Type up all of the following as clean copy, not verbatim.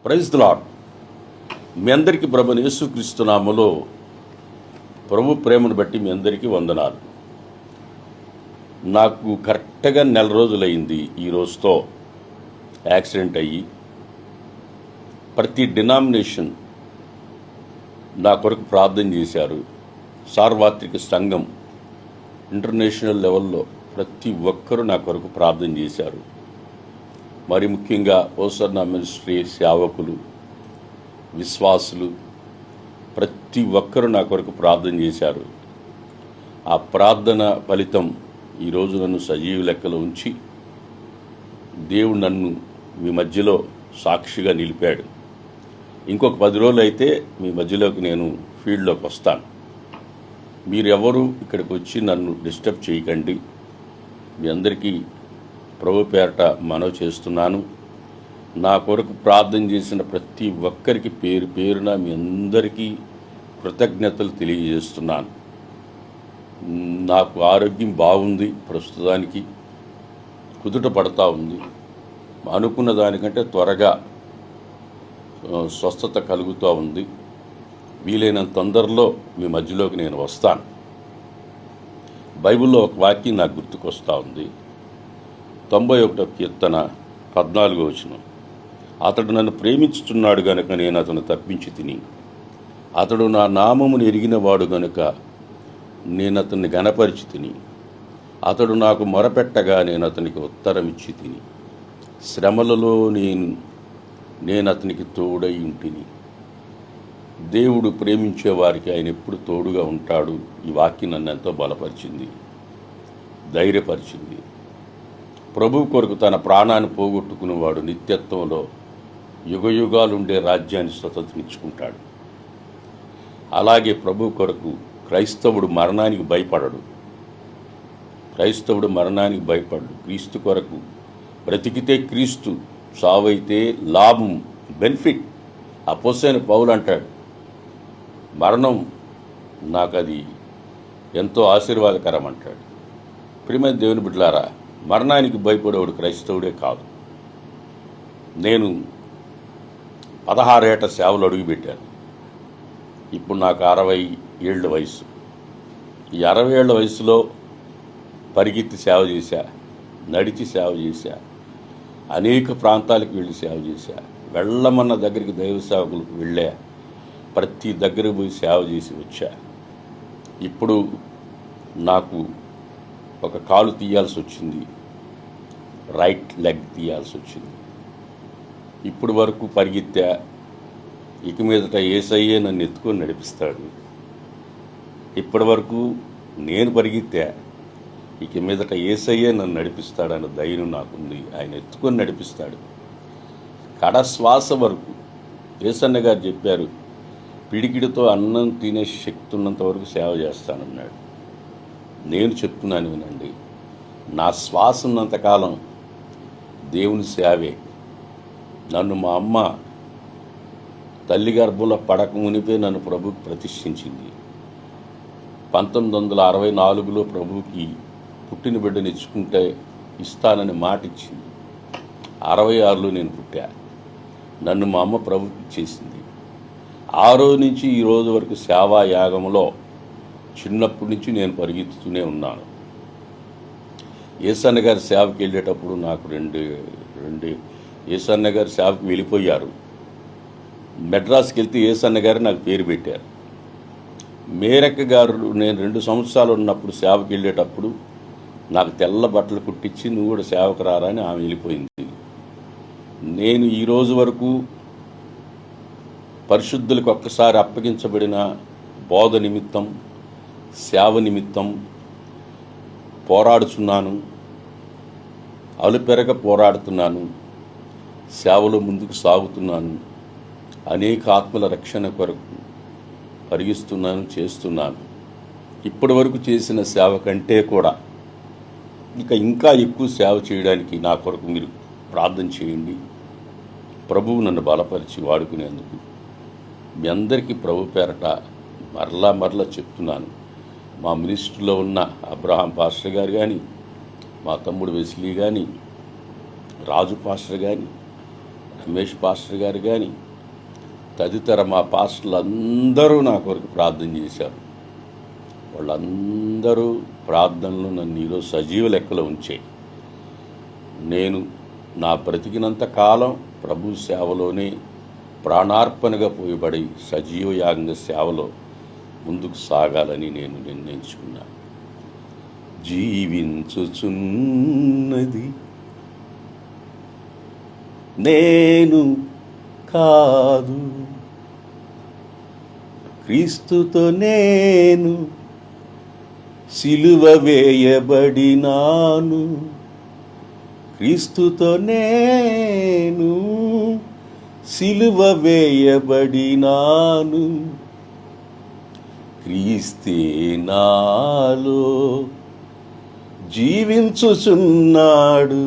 Praise the lord. మీ అందరికీ ప్రభువైన యేసుక్రీస్తు నామములో ప్రభు ప్రేమను బట్టి మీ అందరికీ వందనాలు. నాకు కరెక్ట్గా నెల రోజులైంది ఈ రోజుతో యాక్సిడెంట్ అయ్యి. ప్రతి డినామినేషన్ నా కొరకు ప్రార్థన చేశారు. సార్వత్రిక సంఘం ఇంటర్నేషనల్ లెవెల్లో ప్రతి ఒక్కరూ నా కొరకు ప్రార్థన చేశారు. మరి ముఖ్యంగా ఓసర్నా మినిస్ట్రీ సేవకులు, విశ్వాసులు ప్రతి ఒక్కరూ నా కొరకు ప్రార్థన చేశారు. ఆ ప్రార్థన ఫలితం ఈరోజు నన్ను సజీవ లెక్కలో ఉంచి దేవుడు నన్ను మీ మధ్యలో సాక్షిగా నిలిపాడు. ఇంకొక 10 రోజులు అయితే మీ మధ్యలోకి నేను ఫీల్డ్లోకి వస్తాను. మీరెవరు ఇక్కడికి వచ్చి నన్ను డిస్టర్బ్ చేయకండి. మీ అందరికీ ప్రభు పేరట మనవి చేస్తున్నాను. నా కొరకు ప్రార్థన చేసిన ప్రతి ఒక్కరికి పేరు పేరున మీ అందరికీ కృతజ్ఞతలు తెలియజేస్తున్నాను. నాకు ఆరోగ్యం బాగుంది, ప్రస్తుతానికి కుదుట పడతా ఉంది. అనుకున్న దానికంటే త్వరగా స్వస్థత కలుగుతూ ఉంది. వీలైనంత తొందరలో మీ మధ్యలోకి నేను వస్తాను. బైబిల్లో ఒక వాక్యం నాకు గుర్తుకొస్తూ ఉంది. 91వ కీర్తన 14వ వచనం. అతడు నన్ను ప్రేమించుచున్నాడు గనుక నేను అతను తప్పించి తిని, అతడు నా నామమును ఎరిగినవాడు గనుక నేను అతన్ని గణపరిచి తిని, అతడు నాకు మొరపెట్టగా నేను అతనికి ఉత్తరం ఇచ్చి తిని, శ్రమలలో నేను అతనికి తోడై ఉంటిని. దేవుడు ప్రేమించే వారికి ఆయన ఎప్పుడు తోడుగా ఉంటాడు. ఈ వాక్యం నన్ను ఎంతో బలపరిచింది, ధైర్యపరిచింది. ప్రభు కొరకు తన ప్రాణాన్ని పోగొట్టుకునేవాడు నిత్యత్వంలో యుగయుగాలుండే రాజ్యాన్ని స్వతంత్రించుకుంటాడు. అలాగే ప్రభు కొరకు క్రైస్తవుడు మరణానికి భయపడడు. క్రీస్తు కొరకు బ్రతికితే క్రీస్తు, సావైతే లాభం, బెనిఫిట్. అపోస్తలుడైన పౌలు అంటాడు, మరణం నాకు అది ఎంతో ఆశీర్వాదకరం అంటాడు. ప్రియమైన దేవుని బిడ్డలారా, మరణానికి భయపడేవాడు క్రైస్తవుడే కాదు. నేను 16 ఏట సేవలు అడుగుపెట్టాను. ఇప్పుడు నాకు 60 ఏళ్ళ వయసు. ఈ 60 ఏళ్ల వయసులో పరిగెత్తి సేవ చేశా, నడిచి సేవ చేశా, అనేక ప్రాంతాలకు వెళ్ళి సేవ చేశా. వెళ్ళమన్న దగ్గరికి దైవ సేవకులకు వెళ్ళా, ప్రతి దగ్గరకు పోయి సేవ చేసి వచ్చా. ఇప్పుడు నాకు ఒక కాలు తీయాల్సి వచ్చింది, రైట్ లెగ్ తీయాల్సి వచ్చింది. ఇప్పుడు వరకు పరిగెత్తా. ఇక మీదట యేసయ్యే నన్ను ఎత్తుకొని నడిపిస్తాడు. ఇప్పటి వరకు నేను పరిగెత్తా, ఇక మీదట యేసయ్యే నన్ను నడిపిస్తాడన్న ధైర్యం నాకుంది. ఆయన ఎత్తుకొని నడిపిస్తాడు. కడశ్వాస వరకు. యేసన్న గారు చెప్పారు, పిడికిడితో అన్నం తినే శక్తి ఉన్నంత వరకు సేవ చేస్తానన్నాడు. నేను చెప్తున్నాను వినండి, నా శ్వాస ఉన్నంతకాలం దేవుని సేవే. నన్ను మా అమ్మ తల్లి గర్భంలో పడక మునిపే నన్ను ప్రభువుకి ప్రతిష్ఠించింది. 1964లో ప్రభువుకి పుట్టిన బిడ్డను ఇచ్చుకుంటే ఇస్తానని మాట ఇచ్చింది. 66లో నేను పుట్టా. నన్ను మా అమ్మ ప్రభువుకి ఇచ్చేసింది. ఆ రోజు నుంచి ఈ రోజు వరకు సేవా యాగంలో చిన్నప్పటి నుంచి నేను పరిగెత్తుతూనే ఉన్నాను. యేసన్న గారి సేవకి వెళ్ళేటప్పుడు నాకు రెండు యేసన్న గారి సేవకి వెళ్ళిపోయారు. మెడ్రాస్కి వెళ్తే యేసన్న గారు నాకు పేరు పెట్టారు. మేరక్క గారు నేను 2 సంవత్సరాలు ఉన్నప్పుడు సేవకి వెళ్ళేటప్పుడు నాకు తెల్ల బట్టలు కుట్టించి, నువ్వు కూడా సేవకు రారా అని ఆమె వెళ్ళిపోయింది. నేను ఈ రోజు వరకు పరిశుద్ధులకు ఒక్కసారి అప్పగించబడిన బోధ నిమిత్తం, సేవ నిమిత్తం పోరాడుచున్నాను. అలుపెరగ పోరాడుతున్నాను. సేవలో ముందుకు సాగుతున్నాను. అనేక ఆత్మల రక్షణ కొరకు పరిగిస్తున్నాను, చేస్తున్నాను. ఇప్పటి వరకు చేసిన సేవ కంటే కూడా ఇంకా ఎక్కువ సేవ చేయడానికి నా కొరకు మీరు ప్రార్థన చేయండి. ప్రభువు నన్ను బలపరిచి వాడుకునేందుకు మీ అందరికీ ప్రభు పేరట మరలా చెప్తున్నాను. మా మినిస్ట్రీలో ఉన్న అబ్రహాం పాస్టర్ గారు కానీ, మా తమ్ముడు వెస్లీ కానీ, రాజు పాస్టర్ కానీ, రమేష్ పాస్టర్ గారు కానీ తదితర మా పాస్టర్లు అందరూ నా కొరకు ప్రార్థన చేశారు. వాళ్ళందరూ ప్రార్థనలు నన్ను ఈరోజు సజీవ లెక్కలో ఉంచాయి. నేను నా బ్రతికినంత కాలం ప్రభు సేవలోనే ప్రాణార్పణగా పోయబడి సజీవ యాగంగా సేవలో ముందుకు సాగాలని నేను నిర్ణయించుకున్నా. జీవించుచున్నది నేను కాదు, క్రీస్తుతో నేను సిలువ వేయబడినాను. క్రీస్తుతో నేను సిలువ వేయబడినాను. క్రీస్తే నాలో జీవించుచున్నాడు.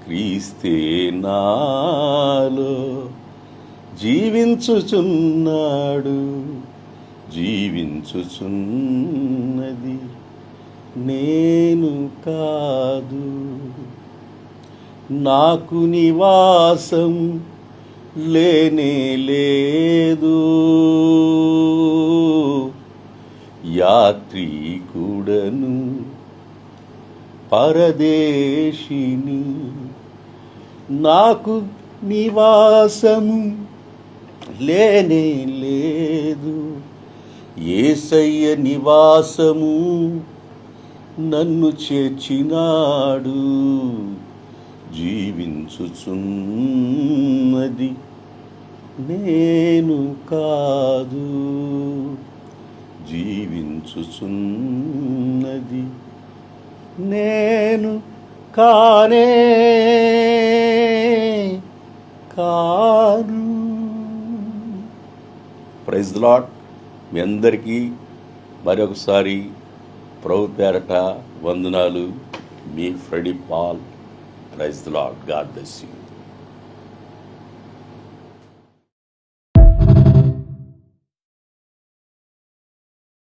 క్రీస్తే నాలో జీవించుచున్నాడు. జీవించుచున్నది నేను కాదు, నాకు నివాసం లేనే లేదు. యాత్రికుడను పరదేశిని, నాకు నివాసము లేనే లేదు. యేసయ్య నివాసము నన్ను చేర్చినాడు. జీవించుచున్నది నేను కాదు, జీవించుచున్నది నేను కానే కాను. Praise the lord. మీ అందరికీ మరొకసారి ప్రభు పేరట వందనాలు. మీ Freddy Paul. Praise the Lord. God bless you.